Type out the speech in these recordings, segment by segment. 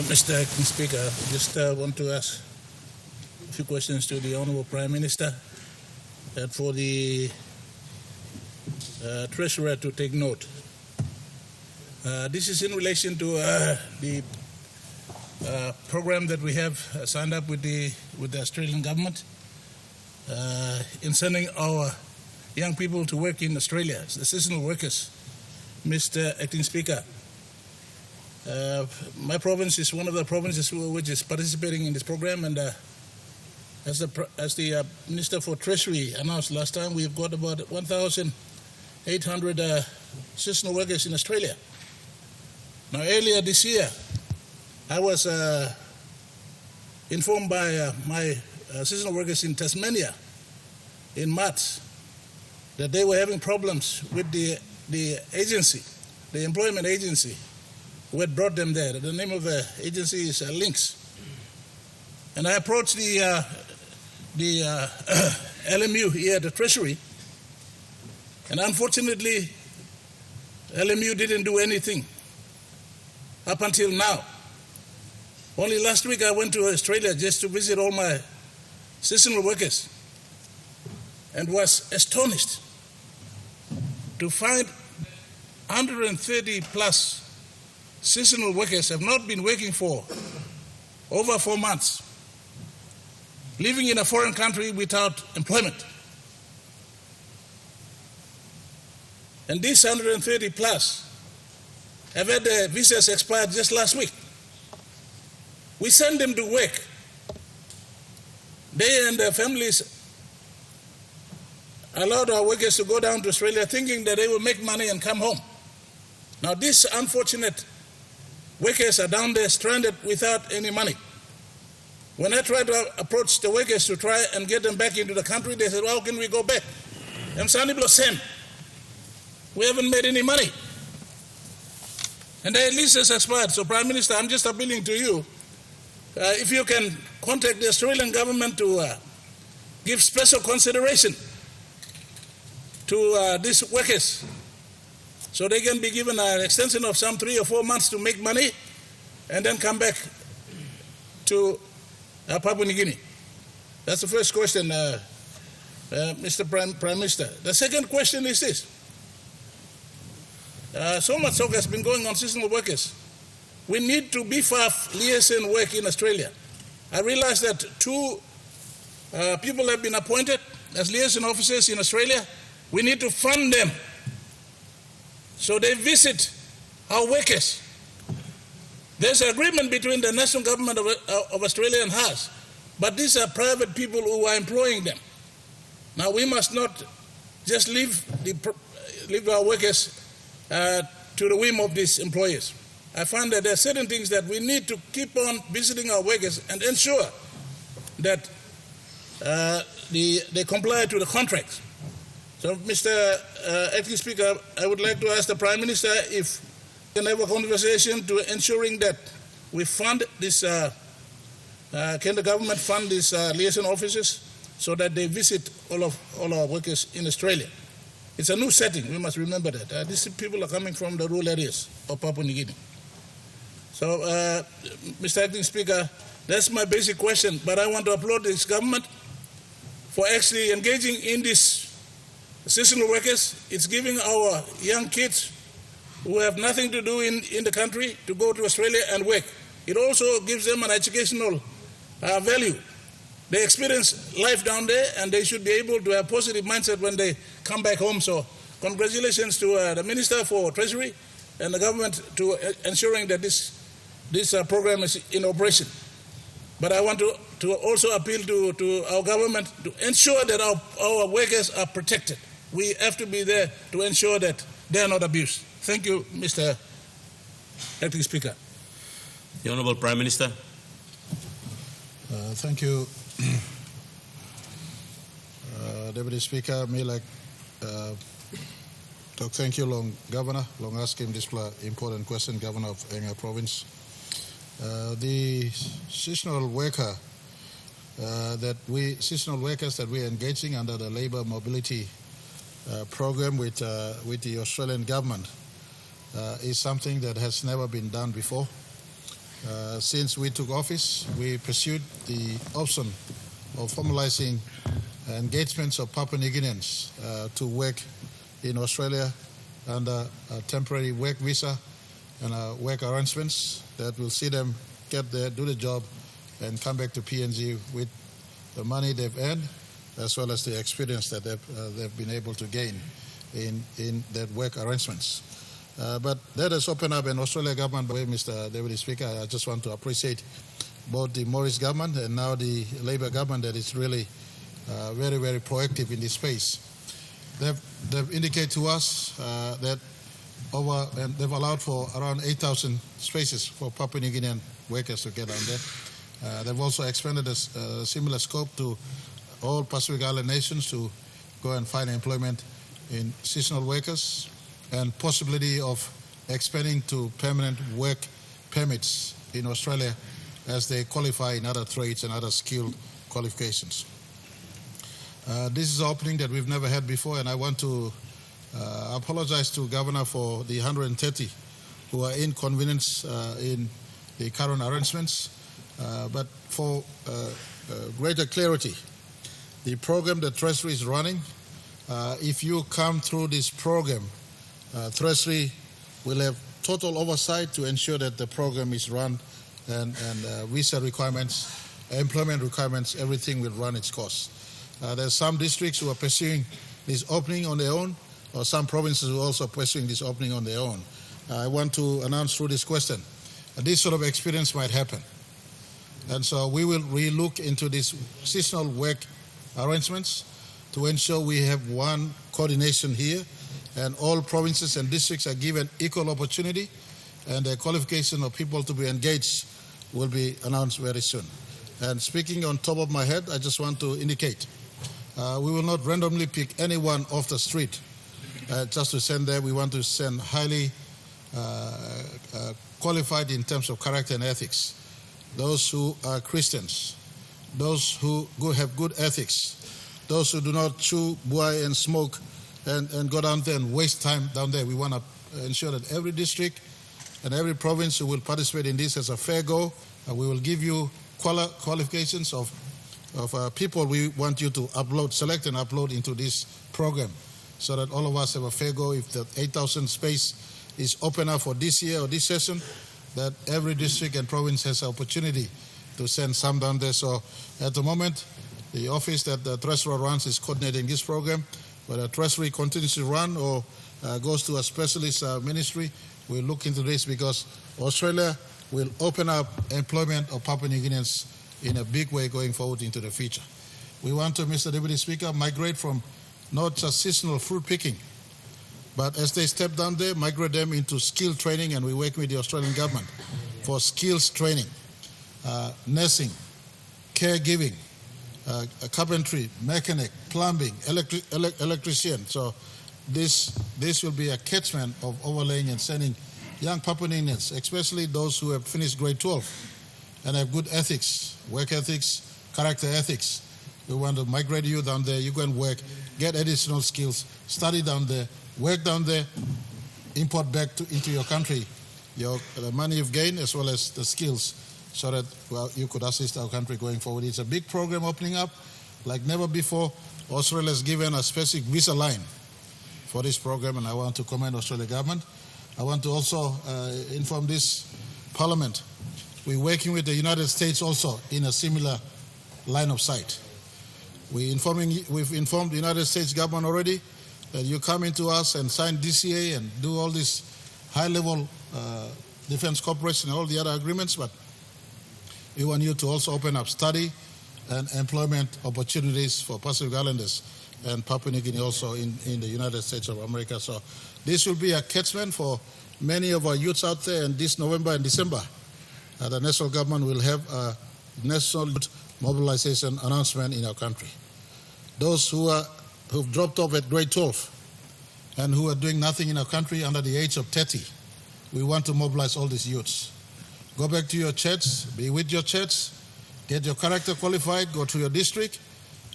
Mr. Acting Speaker, I just want to ask a few questions to the Honourable Prime Minister and for the Treasurer to take note. This is in relation to the program that we have signed up with the Australian government in sending our young people to work in Australia, the seasonal workers. Mr. Acting Speaker, my province is one of the provinces which is participating in this program, and as the Minister for Treasury announced last time, we've got about 1,800 seasonal workers in Australia. Now, earlier this year, I was informed by my seasonal workers in Tasmania in March that they were having problems with the agency, the employment agency, who had brought them there. The name of the agency is Links. And I approached the LMU here at the Treasury, and unfortunately, LMU didn't do anything up until now. Only last week I went to Australia just to visit all my seasonal workers and was astonished to find 130 plus seasonal workers have not been working for over 4 months, living in a foreign country without employment. And these 130 plus have had their visas expired just last week. We send them to work. They and their families allowed our workers to go down to Australia thinking that they will make money and come home. Now these unfortunate workers are down there stranded without any money. When I tried to approach the workers to try and get them back into the country, they said, well, how can we go back? We haven't made any money. And their lease has expired. So Prime Minister, I'm just appealing to you, if you can contact the Australian government to give special consideration to these workers so they can be given an extension of some 3 or 4 months to make money and then come back to Papua New Guinea. That's the first question, Mr. Prime Minister. The second question is this. So much talk has been going on seasonal workers. We need to beef up liaison work in Australia. I realize that 2 people have been appointed as liaison officers in Australia. We need to fund them so they visit our workers. There's an agreement between the national government of Australia and us, but these are private people who are employing them. Now we must not just leave our workers to the whim of these employers. I find that there are certain things that we need to keep on visiting our workers and ensure that they comply to the contracts. So, Mr. Acting Speaker, I would like to ask the Prime Minister if we can have a conversation to ensuring that we fund this, can the government fund these liaison officers so that they visit all our workers in Australia. It's a new setting, we must remember that. These people are coming from the rural areas of Papua New Guinea. So, Mr. Acting Speaker, that's my basic question, but I want to applaud this government for actually engaging in this seasonal workers. It's giving our young kids who have nothing to do in the country to go to Australia and work. It also gives them an educational value. They experience life down there and they should be able to have positive mindset when they come back home. So congratulations to the Minister for Treasury and the government to ensuring that this program is in operation. But I want to also appeal to our government to ensure that our workers are protected. We have to be there to ensure that they are not abused. Thank you, Mr. Acting Speaker. The Honourable Prime Minister. Thank you, Deputy Speaker. Me like to thank you, Governor, long asking this important question, Governor of Enga Province. The seasonal workers that we're engaging under the labour mobility program with the Australian government is something that has never been done before. Since we took office, we pursued the option of formalizing engagements of Papua New Guineans to work in Australia under a temporary work visa and work arrangements that will see them get there, do the job, and come back to PNG with the money they've earned, as well as the experience that they've been able to gain in their work arrangements. But that has opened up an Australian government, by Mr. Deputy Speaker. I just want to appreciate both the Morris government and now the Labour government that is really very, very proactive in this space. They've indicated to us that and they've allowed for around 8,000 spaces for Papua New Guinean workers to get on there. They've also expanded a similar scope to all Pacific Island nations to go and find employment in seasonal workers, and possibility of expanding to permanent work permits in Australia as they qualify in other trades and other skilled qualifications. This is an opening that we've never had before, and I want to apologize to Governor for the 130 who are inconvenienced in the current arrangements. But for greater clarity, the program that Treasury is running, if you come through this program, Treasury will have total oversight to ensure that the program is run and visa requirements, employment requirements, everything will run its course. There are some districts who are pursuing this opening on their own, or some provinces who are also pursuing this opening on their own. I want to announce through this question, this sort of experience might happen. And so we will relook into these seasonal work arrangements to ensure we have one coordination here, and all provinces and districts are given equal opportunity, and the qualification of people to be engaged will be announced very soon. And speaking on top of my head, I just want to indicate we will not randomly pick anyone off the street just to send there. We want to send highly qualified in terms of character and ethics. Those who are Christians, those who have good ethics, those who do not chew, buy, and smoke and go down there and waste time down there. We want to ensure that every district and every province who will participate in this has a fair go. We will give you qualifications of people we want you to upload, select and upload into this program, so that all of us have a fair go. If the 8,000 space is open up for this year or this session, that every district and province has an opportunity to send some down there. So at the moment, the office that the Treasurer runs is coordinating this program. Whether the Treasury continues to run or goes to a specialist ministry, we'll look into this, because Australia will open up employment of Papua New Guineans in a big way going forward into the future. We want to, Mr. Deputy Speaker, migrate from not just seasonal fruit picking, but as they step down there, migrate them into skill training, and we work with the Australian government for skills training, nursing, caregiving, carpentry, mechanic, plumbing, electrician. So this will be a catchment of overlaying and sending young Papua New Guineans, especially those who have finished grade 12 and have good ethics, work ethics, character ethics. We want to migrate you down there. You go and work, get additional skills, study down there, work down there, import back into your country the money you've gained as well as the skills, so that you could assist our country going forward. It's a big program opening up like never before. Australia has given a specific visa line for this program, and I want to commend Australian government. I want to also inform this Parliament, we're working with the United States also in a similar line of sight. We've informed the United States government already that you come into us and sign DCA and do all this high-level defense cooperation and all the other agreements, but we want you to also open up study and employment opportunities for Pacific Islanders and Papua New Guinea also in the United States of America. So this will be a catchment for many of our youths out there, and this November and December, the national government will have a national youth mobilization announcement in our country. Those who've dropped off at grade 12 and who are doing nothing in our country under the age of 30, we want to mobilize all these youths. Go back to your church, be with your church, get your character qualified, go to your district,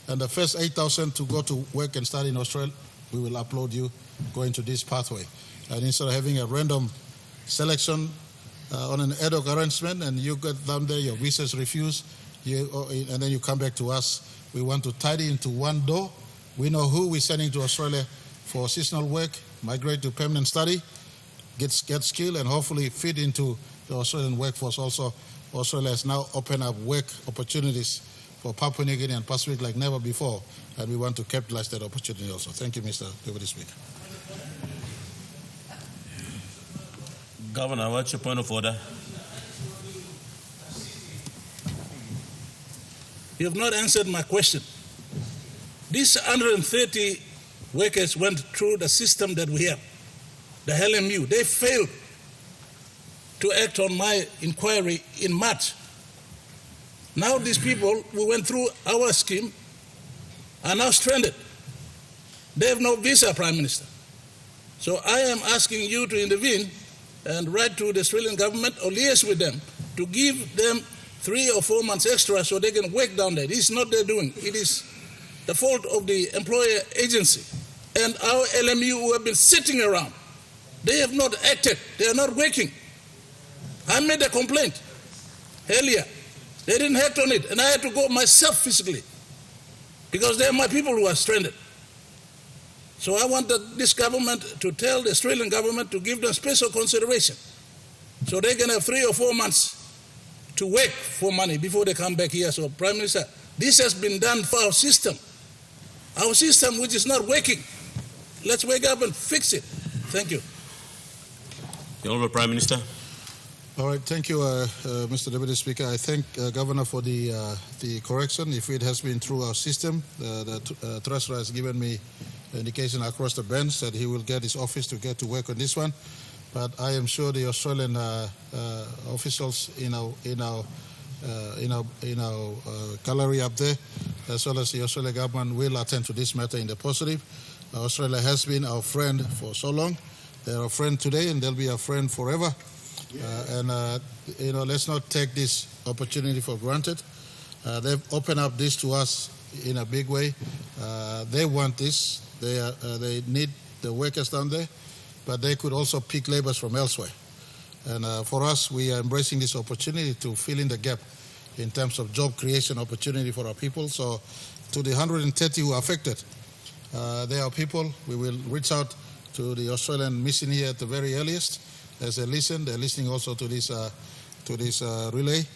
and the first 8,000 to go to work and study in Australia, we will upload you, go into this pathway. And instead of having a random selection on an ad hoc arrangement, and you get down there, your visa is refused, and then you come back to us, we want to tidy into one door. We know who we're sending to Australia for seasonal work, migrate to permanent study, get skill, and hopefully fit into the Australian workforce also. Australia has now opened up work opportunities for Papua New Guinea and Pacific like never before, and we want to capitalize that opportunity also. Thank you, Mr. Deputy Speaker. Governor, what's your point of order? You have not answered my question. These 130 workers went through the system that we have, the LMU. They failed to act on my inquiry in March. Now these people who went through our scheme are now stranded. They have no visa, Prime Minister. So I am asking you to intervene and write to the Australian government or liaise with them to give them 3 or 4 months extra so they can work down there. This is not their doing. It is the fault of the employer agency and our LMU who have been sitting around. They have not acted. They are not working. I made a complaint earlier. They didn't act on it, and I had to go myself physically because they are my people who are stranded. So I want this government to tell the Australian government to give them special consideration so they can have 3 or 4 months to work for money before they come back here. So, Prime Minister, this has been done for our system which is not working. Let's wake up and fix it. Thank you. The Honourable Prime Minister. All right, thank you, Mr. Deputy Speaker. I thank Governor for the correction. If it has been through our system, the Treasurer has given me indication across the bench that he will get his office to get to work on this one. But I am sure the Australian officials in our gallery up there, as well as the Australian government, will attend to this matter in the positive. Australia has been our friend for so long. They're our friend today, and they'll be our friend forever. Let's not take this opportunity for granted. They've opened up this to us in a big way. They want this. They need the workers down there, but they could also pick laborers from elsewhere. And for us, we are embracing this opportunity to fill in the gap in terms of job creation opportunity for our people. So to the 130 who are affected, they are people. We will reach out to the Australian mission here at the very earliest. As they listen, they're listening also to this relay.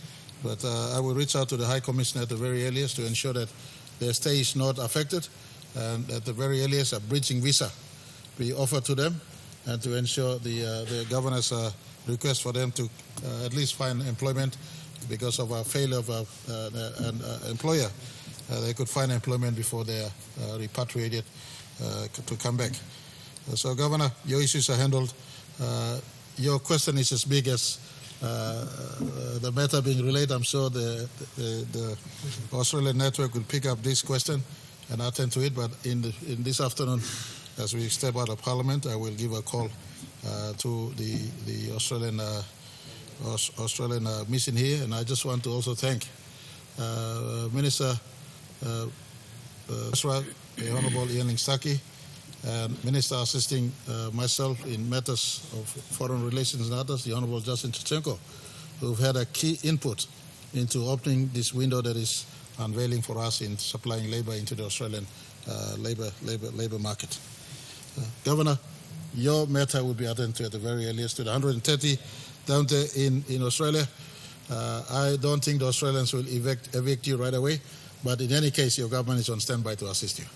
But I will reach out to the High Commissioner at the very earliest to ensure that their stay is not affected, and at the very earliest a bridging visa be offered to them, and to ensure the Governor's request for them to at least find employment because of a failure of an employer. They could find employment before they are repatriated to come back. So, Governor, your issues are handled. Your question is as big as the matter being relayed. I'm sure the Australian network will pick up this question and attend to it. But in this afternoon, as we step out of Parliament, I will give a call to the Australian mission here. And I just want to also thank Minister the Honourable Ian Saki, and Minister assisting myself in matters of foreign relations and others, the Honourable Justin Chichenko, who've had a key input into opening this window that is unveiling for us in supplying labour into the Australian labour market. Governor, your matter will be attended to at the very earliest to the 130 down there in Australia. I don't think the Australians will evict you right away, but in any case, your government is on standby to assist you.